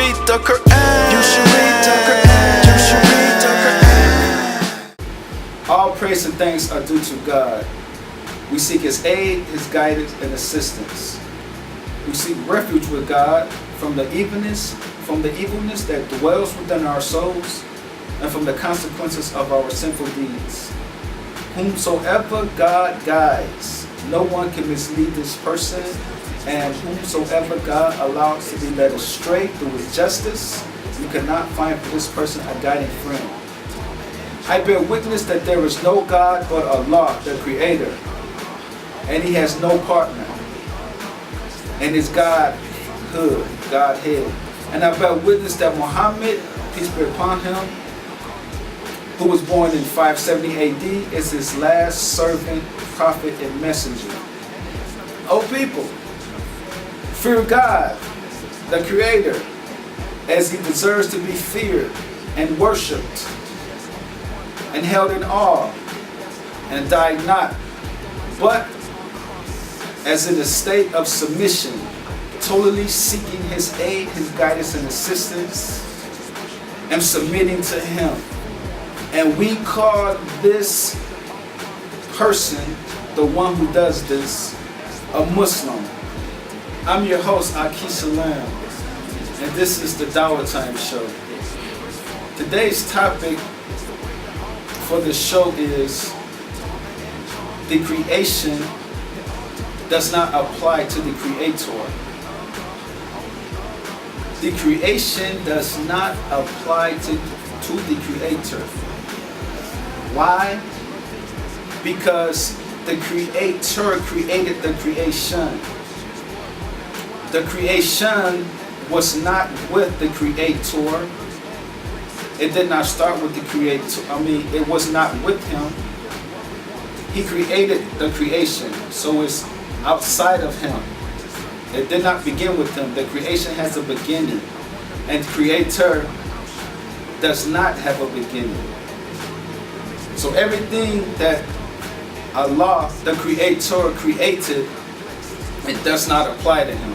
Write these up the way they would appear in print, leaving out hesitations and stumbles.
read the Quran. You should read the Quran. You should read the Quran. All praise and thanks are due to God. We seek His aid, His guidance, and assistance. We seek refuge with God from the evilness that dwells within our souls, and from the consequences of our sinful deeds. Whomsoever God guides, no one can mislead this person, and whomsoever God allows to be led astray through His justice, you cannot find for this person a guiding friend. I bear witness that there is no God but Allah, the Creator, and He has no partner in His Godhead. And I bear witness that Muhammad, peace be upon him, who was born in 570 AD, is His last servant, prophet, and messenger. O people, fear God, the Creator, as He deserves to be feared and worshipped and held in awe, and die not, but as in a state of submission, totally seeking His aid, His guidance, and assistance, and submitting to Him. And we call this person, the one who does this, a Muslim. I'm your host, Akhee Salam, and this is the Dawah Time Show. Today's topic for the show is the creation does not apply to the Creator. The creation does not apply to the Creator. Why? Because the Creator created the creation. The creation was not with the Creator. It did not start with the Creator. It was not with Him. He created the creation, so it's outside of Him. It did not begin with Him. The creation has a beginning, and Creator does not have a beginning. So everything that Allah, the Creator, created, it does not apply to Him.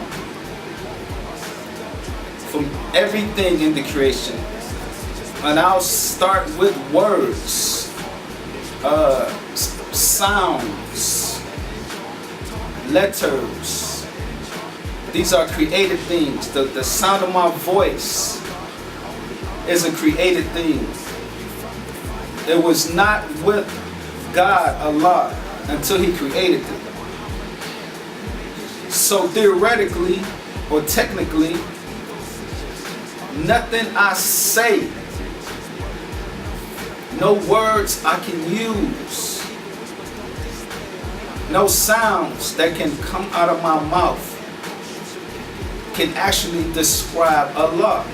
From everything in the creation, and I'll start with words, sounds, letters. These are created things. The sound of my voice is a created thing. It was not with God, Allah, until He created it. So theoretically, or technically, nothing I say, no words I can use, no sounds that can come out of my mouth can actually describe Allah.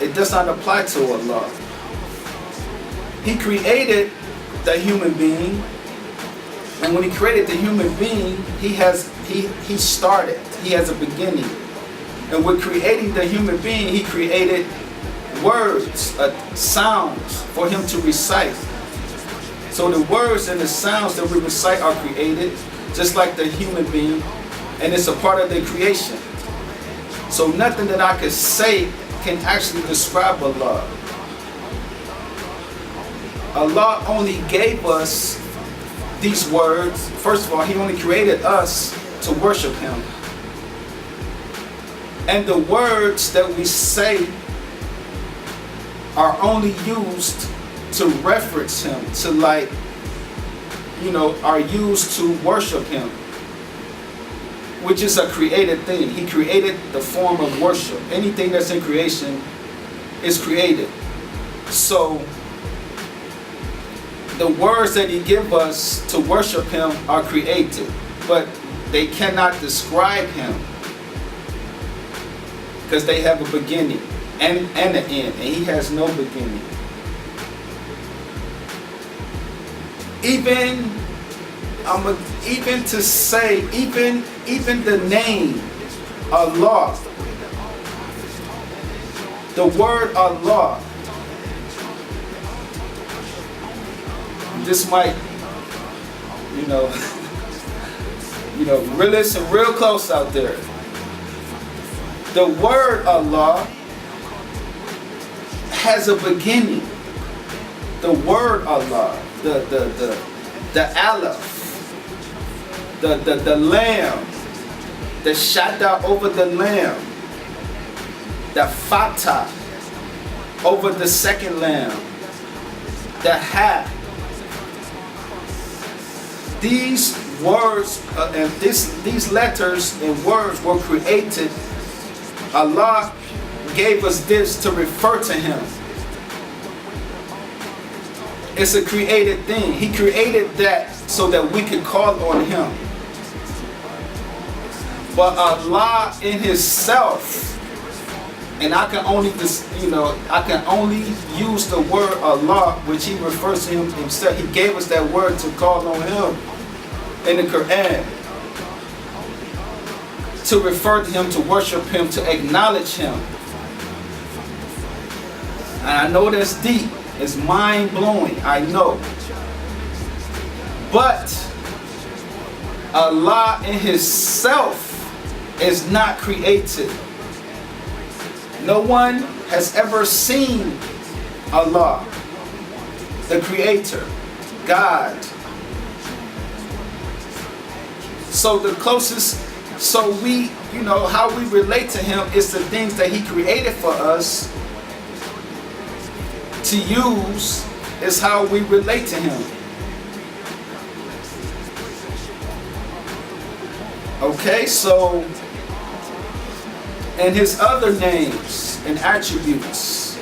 It does not apply to Allah. He created the human being, and when He created the human being, He started. He has a beginning. And with creating the human being, He created words, sounds for him to recite. So the words and the sounds that we recite are created, just like the human being, and it's a part of the creation. So nothing that I could say can actually describe Allah. Allah only gave us these words. First of all, He only created us to worship Him. And the words that we say are only used to reference Him, are used to worship Him, which is a created thing. He created the form of worship. Anything that's in creation is created. So the words that He gives us to worship Him are created, but they cannot describe Him because they have a beginning and an end, and He has no beginning. Even the name Allah, the word Allah, this might, listen real close out there. The word Allah has a beginning. The word Allah, the Aleph, the Lamb, the Shadda over the Lamb, the Fatah over the second Lamb, the Ha. These words and these letters and words were created. Allah gave us this to refer to Him. It's a created thing. He created that so that we could call on Him. But Allah in Himself, and I can only use the word Allah, which He refers to Him Himself. He gave us that word to call on Him in the Quran, to refer to Him, to worship Him, to acknowledge Him. And I know that's deep. It's mind-blowing, I know. But Allah in Himself is not created. No one has ever seen Allah, the Creator, God. So the closest, how we relate to Him is the things that He created for us to use, is how we relate to Him. Okay, so, and His other names and attributes,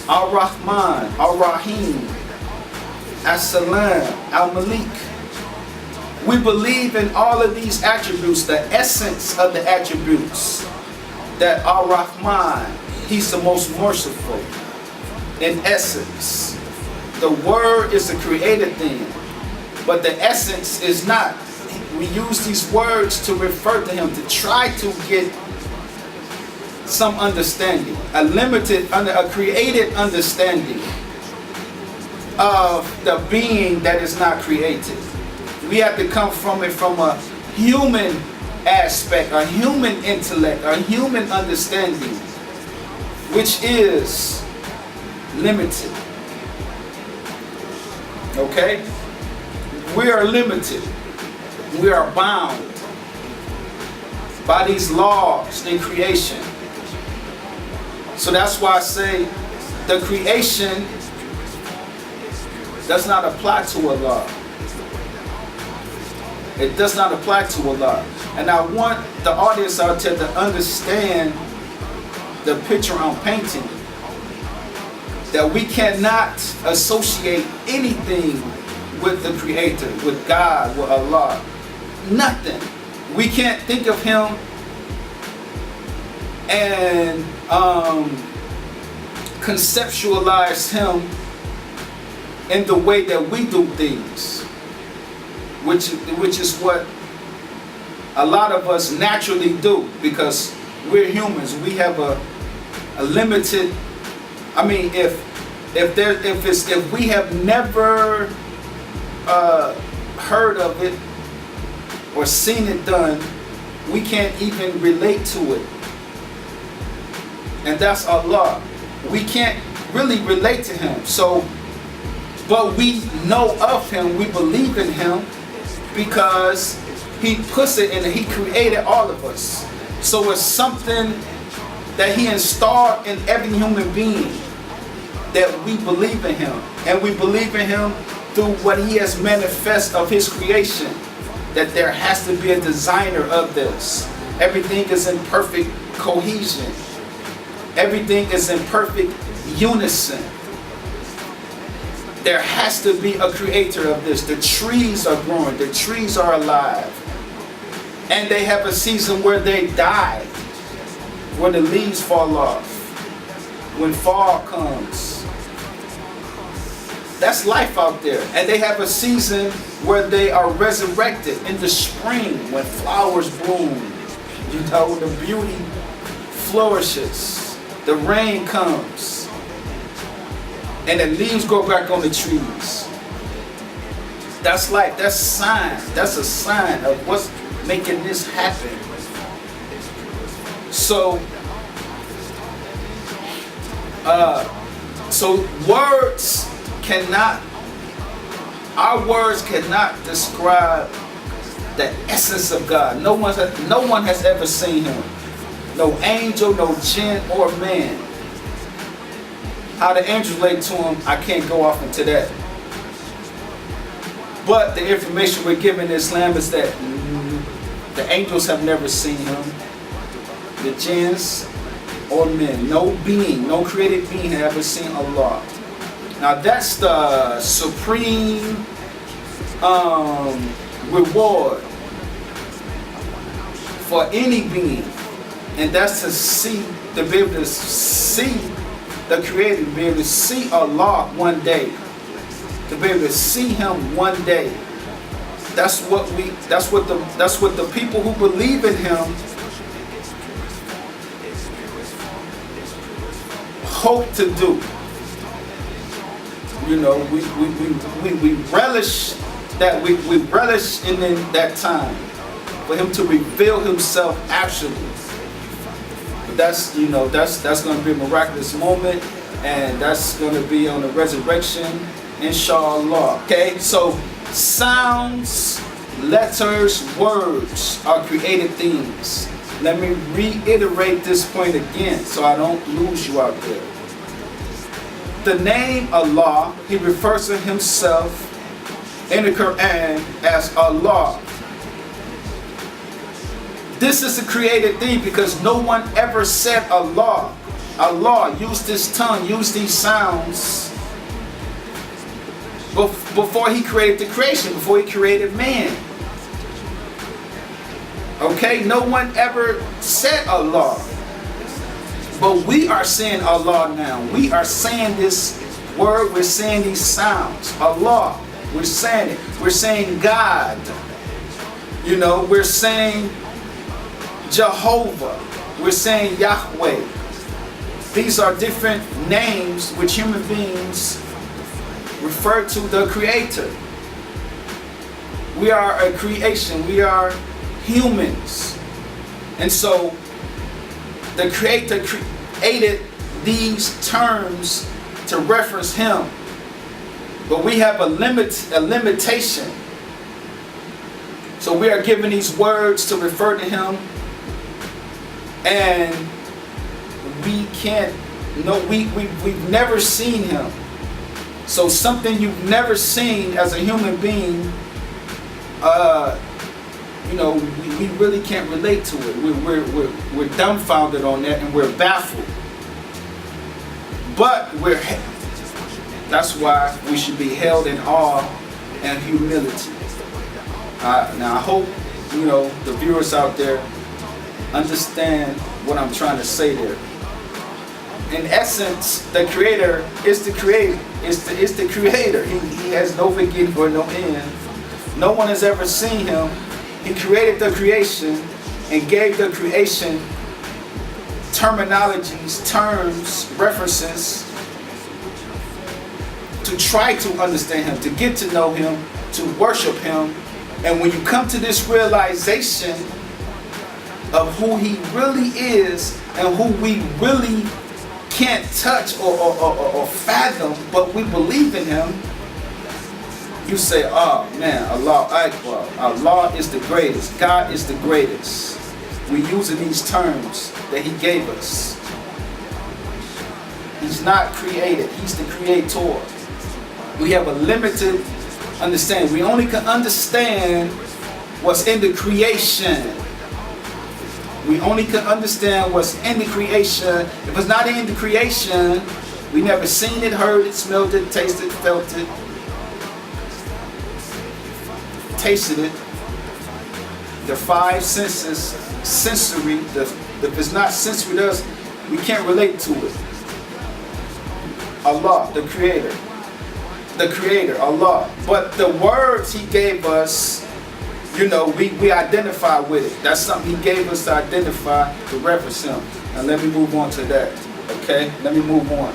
Ar-Rahman, Ar-Rahim, As-Salam, Al-Malik. We believe in all of these attributes, the essence of the attributes, that Ar-Rahman, He's the most merciful. In essence, the word is a created thing, but the essence is not. We use these words to refer to Him, to try to get some understanding, a created understanding of the being that is not created. We have to come from it from a human aspect, a human intellect, a human understanding, which is limited. Okay? We are limited. We are bound by these laws in creation. So that's why I say the creation does not apply to Allah. It does not apply to Allah. And I want the audience out there to understand the picture I'm painting. That we cannot associate anything with the Creator, with God, with Allah. Nothing. We can't think of Him and conceptualize Him in the way that we do things, which is what a lot of us naturally do, because we're humans. We have a limited. I mean, if we have never heard of it or seen it done, we can't even relate to it. And that's Allah. We can't really relate to Him. So, but we know of Him, we believe in Him, because He puts it in, He created all of us. So it's something that He installed in every human being, that we believe in Him. And we believe in Him through what He has manifest of His creation, that there has to be a designer of this. Everything is in perfect cohesion. Everything is in perfect unison. There has to be a creator of this. The trees are growing. The trees are alive. And they have a season where they die, when the leaves fall off, when fall comes. That's life out there. And they have a season where they are resurrected in the spring, when flowers bloom. You know, the beauty flourishes. The rain comes. And the leaves go back on the trees. That's life. That's sign. That's a sign of what's making this happen. So, So words cannot, our words cannot describe the essence of God. No one has ever seen him. No angel, no jinn, or man. How the angels relate to him, I can't go off into that. But the information we're given in Islam is that the angels have never seen him. The jinns or men. No being, no created being has ever seen Allah. Now that's the supreme reward for any being. And that's to see, to be able to see the Creator, to be able to see Allah one day. To be able to see him one day. That's what the people who believe in him hope to do. You know, we relish that, we relish in that time for him to reveal himself actually. But that's, you know, that's going to be a miraculous moment, and that's going to be on the resurrection, inshallah. Okay, so sounds, letters, words are created things. Let me reiterate this point again so I don't lose you out there. The name Allah, he refers to himself in the Quran as Allah. This is a created thing because no one ever said Allah. Allah used his tongue, used these sounds before he created the creation, before he created man. Okay, no one ever said Allah. But we are saying Allah now. We are saying this word, we're saying these sounds. Allah, we're saying it. We're saying God. You know, we're saying Jehovah. We're saying Yahweh. These are different names which human beings refer to the Creator. We are a creation. We are humans. And so the Creator created these terms to reference him. But we have a limitation. So we are given these words to refer to him, and we can't, we've never seen him. So something you've never seen as a human being, you know, we really can't relate to it. We're dumbfounded on that, and we're baffled. But that's why we should be held in awe and humility. Now I hope, you know, the viewers out there understand what I'm trying to say there. In essence, the Creator is the Creator. Is the Creator. He has no beginning or no end. No one has ever seen him. He created the creation and gave the creation terminologies, terms, references to try to understand him, to get to know him, to worship him. And when you come to this realization of who he really is and who we really can't touch or fathom, but we believe in him, you say, oh man, Allah Akbar. Allah is the greatest. God is the greatest. We're using these terms that he gave us. He's not created. He's the creator. We have a limited understanding. We only can understand what's in the creation. We only can understand what's in the creation. If it's not in the creation, we never seen it, heard it, smelled it, tasted, felt it, tasted it. The five senses, sensory. If it's not sensory to us, we can't relate to it. Allah, the Creator. The Creator, Allah. But the words he gave us, you know, we identify with it. That's something he gave us to identify, to reference him. And let me move on to that. Okay? Let me move on.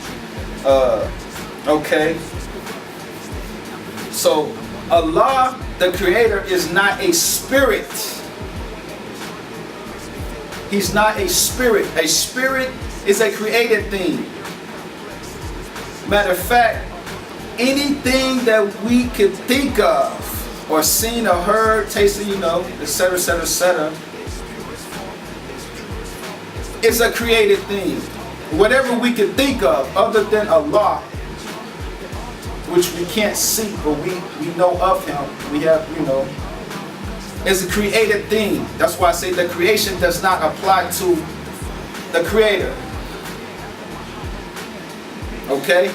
Okay? So, Allah, the Creator, is not a spirit. He's not a spirit. A spirit is a created thing. Matter of fact, anything that we could think of, or seen or heard, tasted, etc., etc., etc., is a created thing. Whatever we could think of other than Allah, which we can't see, but we know of Him. We have, is a created thing. That's why I say the creation does not apply to the Creator. Okay?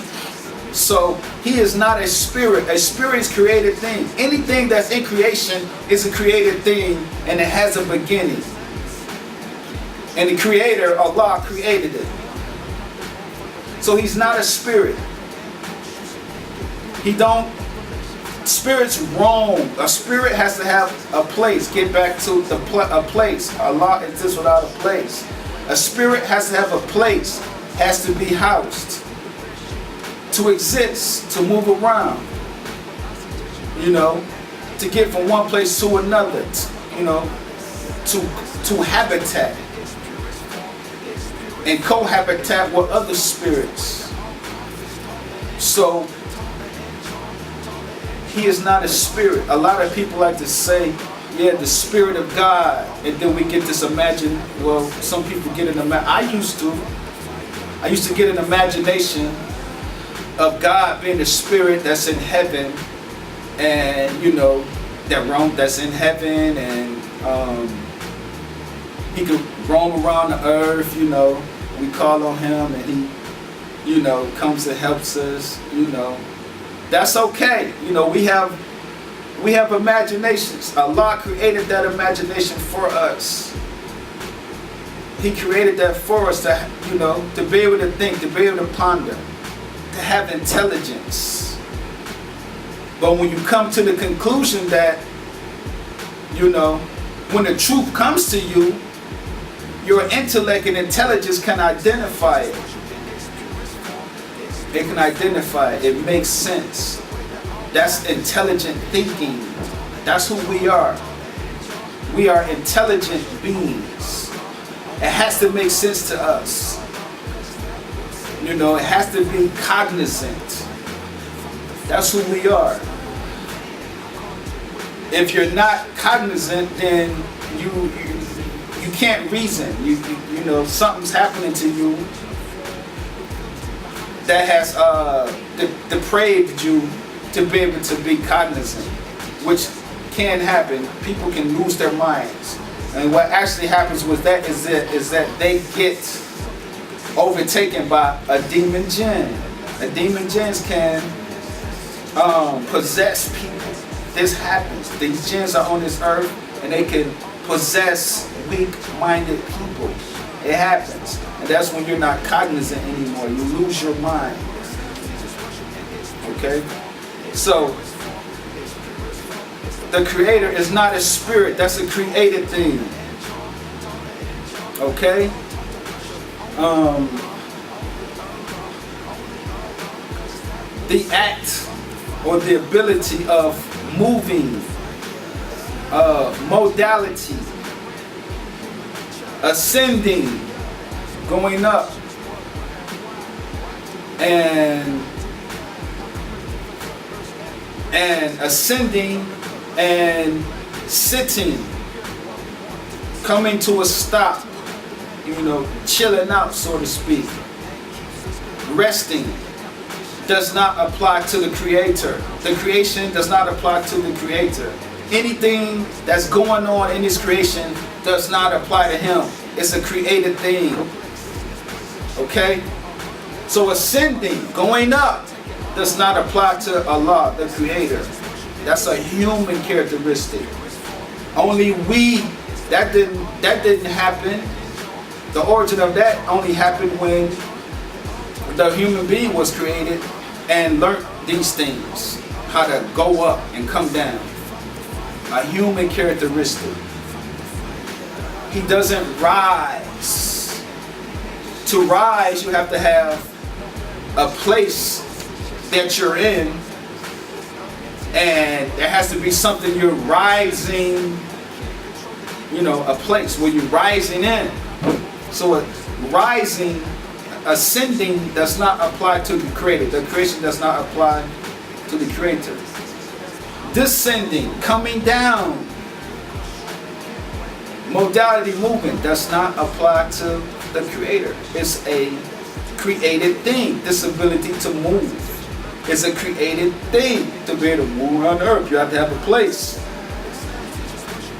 So He is not a spirit. A spirit is a created thing. Anything that's in creation is a created thing, and it has a beginning. And the Creator, Allah, created it. So He's not a spirit. Spirits roam. A spirit has to have a place. Get back to a place. Allah exists without a place. A spirit has to have a place. Has to be housed. To exist, to move around, to get from one place to another, to habitat and cohabitat with other spirits. So He is not a spirit. A lot of people like to say, yeah, the Spirit of God, and then we get this some people get an I used to get an imagination of God being the spirit that's in heaven, and that's in heaven, and He could roam around the earth. We call on Him, and He comes and helps us. That's okay. We have imaginations. Allah created that imagination for us. He created that for us to be able to think, to be able to ponder, to have intelligence. But when you come to the conclusion that, when the truth comes to you, your intellect and intelligence can identify it. It can identify it. It makes sense. That's intelligent thinking. That's who we are. We are intelligent beings. It has to make sense to us. It has to be cognizant. That's who we are. If you're not cognizant, then you can't reason. Something's happening to you that has depraved you to be able to be cognizant, which can happen. People can lose their minds, and what actually happens with that is that they get overtaken by a demon jinn. A demon jinns can possess people. This happens. These jinns are on this earth, and they can possess weak-minded people. It happens. And that's when you're not cognizant anymore. You lose your mind. Okay? So, the Creator is not a spirit. That's a created thing. Okay? The act or the ability of moving, modality, ascending, going up, and ascending and sitting, coming to a stop, chilling out, so to speak, resting, does not apply to the Creator. The creation does not apply to the Creator. Anything that's going on in this creation does not apply to Him. It's a created thing. Okay? So ascending, going up, does not apply to Allah, the Creator. That's a human characteristic. Only that didn't happen. The origin of that only happened when the human being was created and learned these things, how to go up and come down. A human characteristic. He doesn't rise. To rise, you have to have a place that you're in, and there has to be something you're rising, a place where you're rising in. So rising ascending does not apply to the creator. The creation does not apply to the creator. Descending, coming down, modality, movement does not apply to the creator. It's a created thing. This ability to move is a created thing. To be able to move on earth, you have to have a place.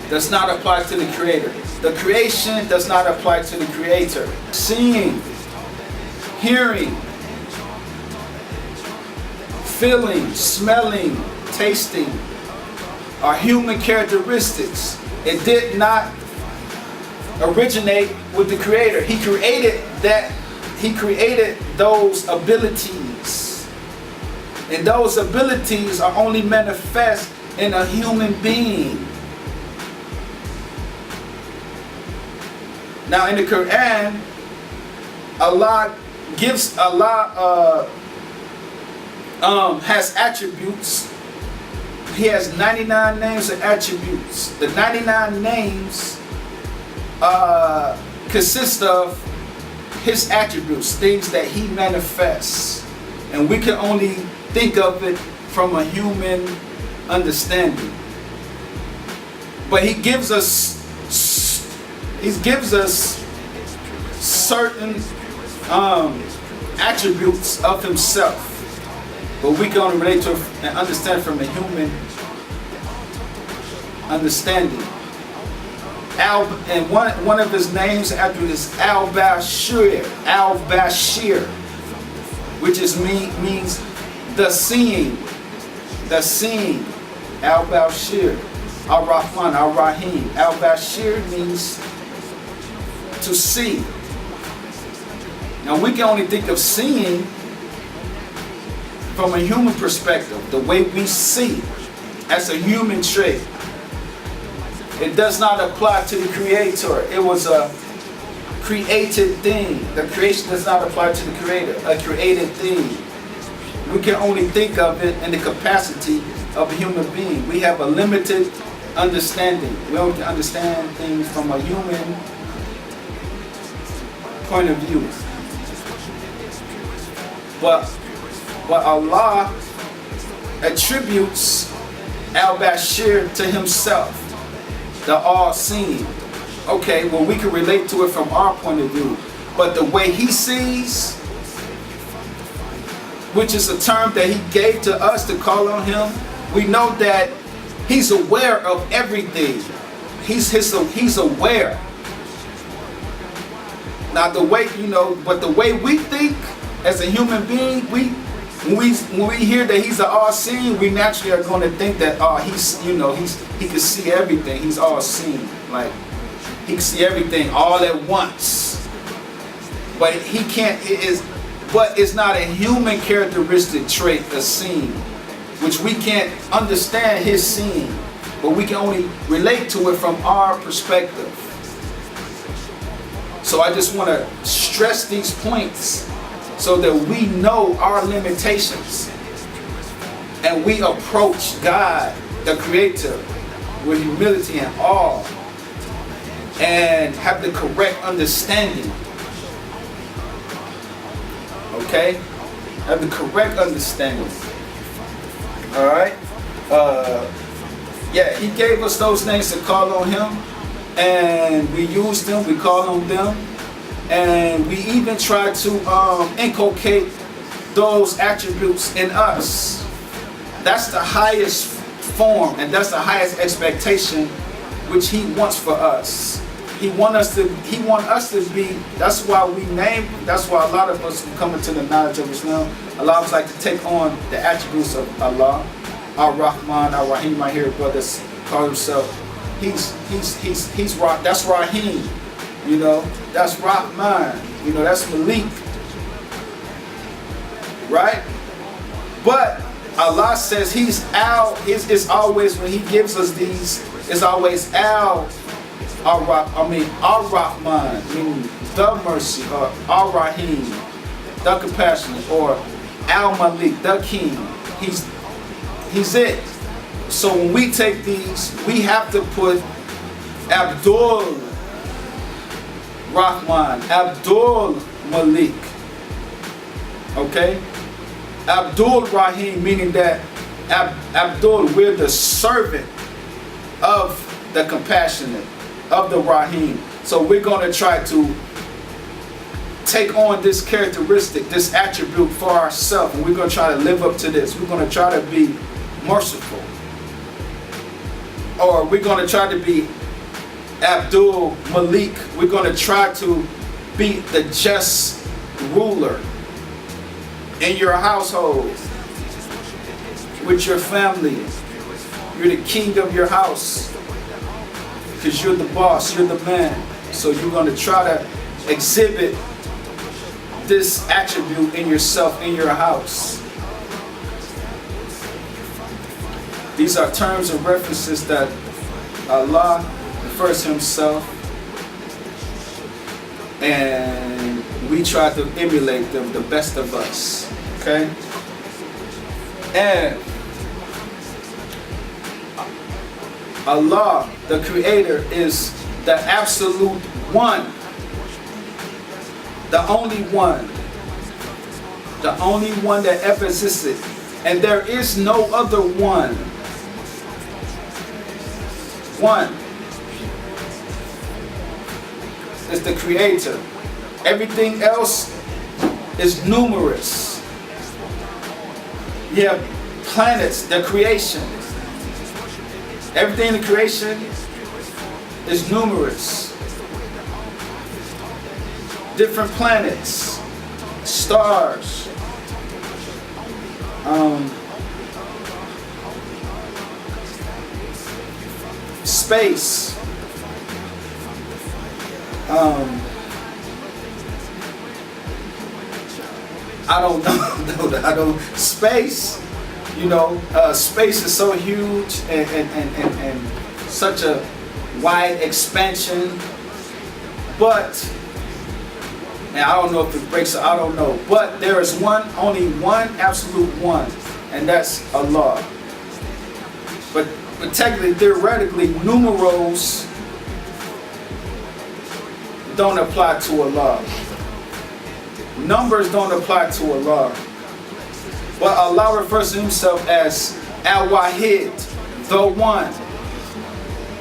Does not apply to the creator. The creation does not apply to the creator. Seeing, hearing, feeling, smelling, tasting are human characteristics. It did not originate with the creator. He created that. He created those abilities. And those abilities are only manifest in a human being. Now in the Quran, Allah has attributes. He has 99 names and attributes. The 99 names consist of his attributes, things that he manifests. And we can only think of it from a human understanding. But he gives us certain attributes of himself. But we can only relate to and understand from a human understanding. And one of his names after is Al-Bashir, which means the seeing, Al-Bashir, Ar-Rahman, Ar-Rahim. Al-Bashir means to see. Now we can only think of seeing from a human perspective, the way we see as a human trait. It does not apply to the creator. It was a created thing. The creation does not apply to the creator, a created thing. We can only think of it in the capacity of a human being. We have a limited understanding. We only understand things from a human point of view. But Allah attributes Al-Bashir to himself, the all-seeing. Okay, well we can relate to it from our point of view. But the way he sees, which is a term that he gave to us to call on him, we know that he's aware of everything. He's aware. Now the way, but the way we think as a human being, when we hear that he's an all-seeing, we naturally are going to think that he can see everything. He's all-seeing, like he can see everything all at once. But he can't. But it's not a human characteristic trait of seeing, which we can't understand his seeing, but we can only relate to it from our perspective. So I just want to stress these points so that we know our limitations and we approach God, the Creator, with humility and awe and have the correct understanding. Okay? Have the correct understanding. Alright? Yeah, he gave us those names to call on him, and we used them, we call on them, and we even try to inculcate those attributes in us. That's the highest form, and that's the highest expectation which he wants for us. He want us to be, that's why a lot of us who come into the knowledge of Islam, a lot of us like to take on the attributes of Allah. Ar-Rahman, Ar-Rahim, I hear brothers call himself. That's Rahim, that's Rahman, that's Malik. Right? But Allah says he's Al, it's always when he gives us these, it's always Ar-Rahman, meaning the mercy, or Ar-Rahim, the compassionate, or Al-Malik, the king. He's it. So when we take these, we have to put Abdul Rahman, Abdul Malik, Okay? Abdul Rahim, meaning that Abdul, we're the servant of the compassionate, of the Rahim. So we're going to try to take on this characteristic, this attribute for ourselves, and we're going to try to live up to this. We're going to try to be merciful. Or we're going to try to be Abdul Malik. We're going to try to be the just ruler in your household, with your family. You're the king of your house because you're the boss, you're the man. So you're going to try to exhibit this attribute in yourself, in your house. These are terms and references that Allah refers to himself, and we try to emulate them, the best of us. Okay? And Allah, the Creator, is the absolute one. The only one. The only one that ever existed. And there is no other one. One is the Creator. Everything else is numerous. You have planets, the creation. Everything in the creation is numerous. Different planets, stars, space, I don't know. Space, space is so huge and such a wide expansion. But, and I don't know if it breaks, I don't know. But there is only one absolute one, and that's Allah. But technically, theoretically, numerals don't apply to Allah. Numbers don't apply to Allah. But Allah refers to himself as Al-Wahid, the one,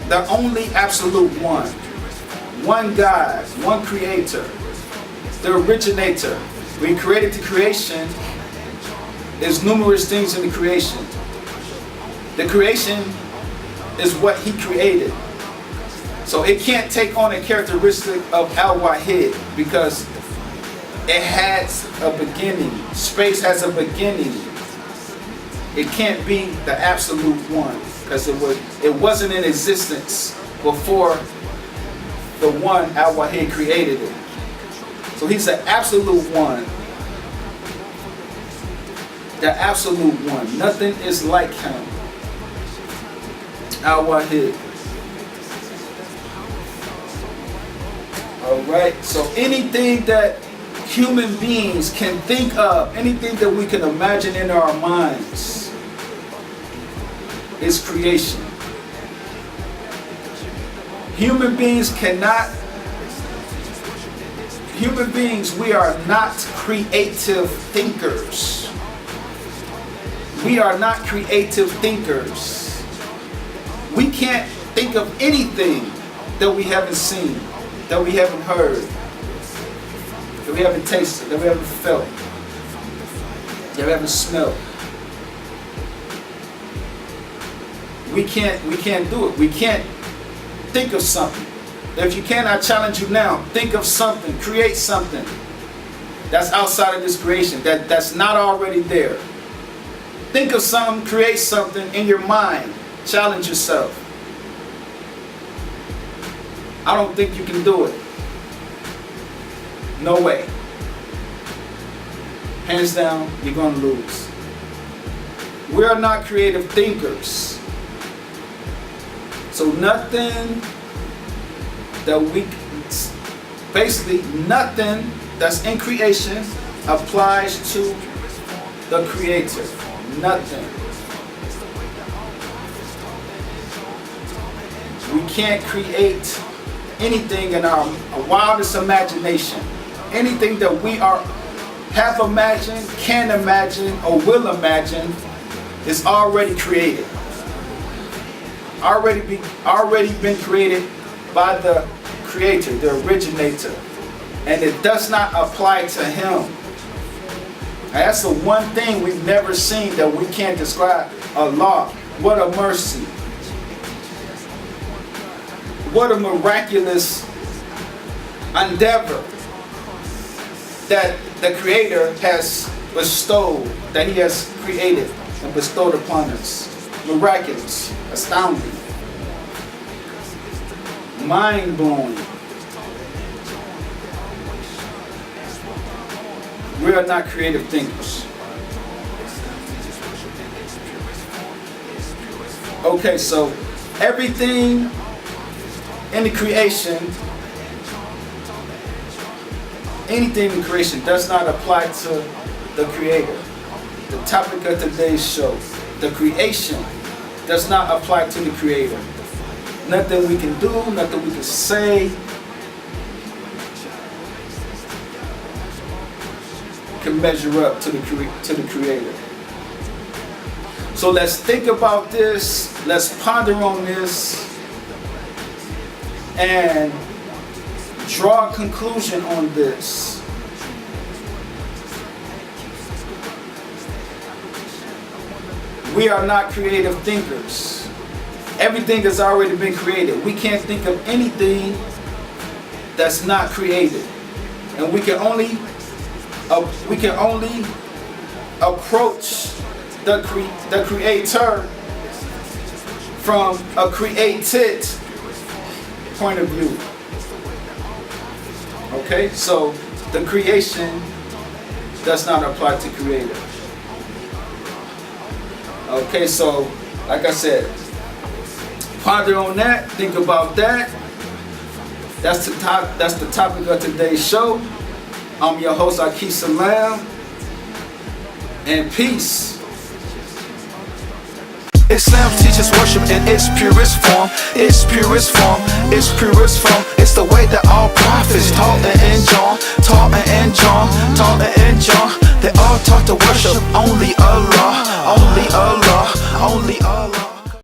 the only absolute one. One God, one creator, the originator. When he created the creation, there's numerous things in the creation. The creation is what he created. So it can't take on a characteristic of Al-Wahid because it has a beginning. Space has a beginning. It can't be the absolute one because it wasn't in existence before the one Al-Wahid created it. So he's the absolute one. The absolute one. Nothing is like him. Al-Wahid. Alright, so anything that human beings can think of, anything that we can imagine in our minds, is creation. Human beings, we are not creative thinkers. We are not creative thinkers. We can't think of anything that we haven't seen, that we haven't heard, that we haven't tasted, that we haven't felt, that we haven't smelled. We can't do it. We can't think of something. If you can, I challenge you now. Think of something, create something that's outside of this creation, that's not already there. Think of something, create something in your mind. Challenge yourself. I don't think you can do it. No way. Hands down, you're going to lose. We are not creative thinkers. So nothing nothing that's in creation applies to the Creator. Nothing. We can't create anything in our wildest imagination. Anything that we are have imagined, can imagine, or will imagine is already created. Already been created by the creator, the originator. And it does not apply to him. And that's the one thing we've never seen that we can't describe. Allah. What a mercy. What a miraculous endeavor that the Creator has bestowed, that He has created and bestowed upon us. Miraculous, astounding, mind-blowing. We are not creative thinkers. Okay, so everything in the creation, anything in creation does not apply to the Creator. The topic of today's show, the creation does not apply to the Creator. Nothing we can do, nothing we can say can measure up to the Creator. So let's think about this, let's ponder on this, and draw a conclusion on this. We are not creative thinkers. Everything has already been created. We can't think of anything that's not created. And we can only approach the Creator from a created point of view. Okay, so the creation does not apply to Creator. Okay, so like I said, ponder on that, think about that. That's the topic of today's show. I'm your host, Akhee Salam, and peace. Islam teaches worship in its purest form. Its purest form. Its purest form. It's the way that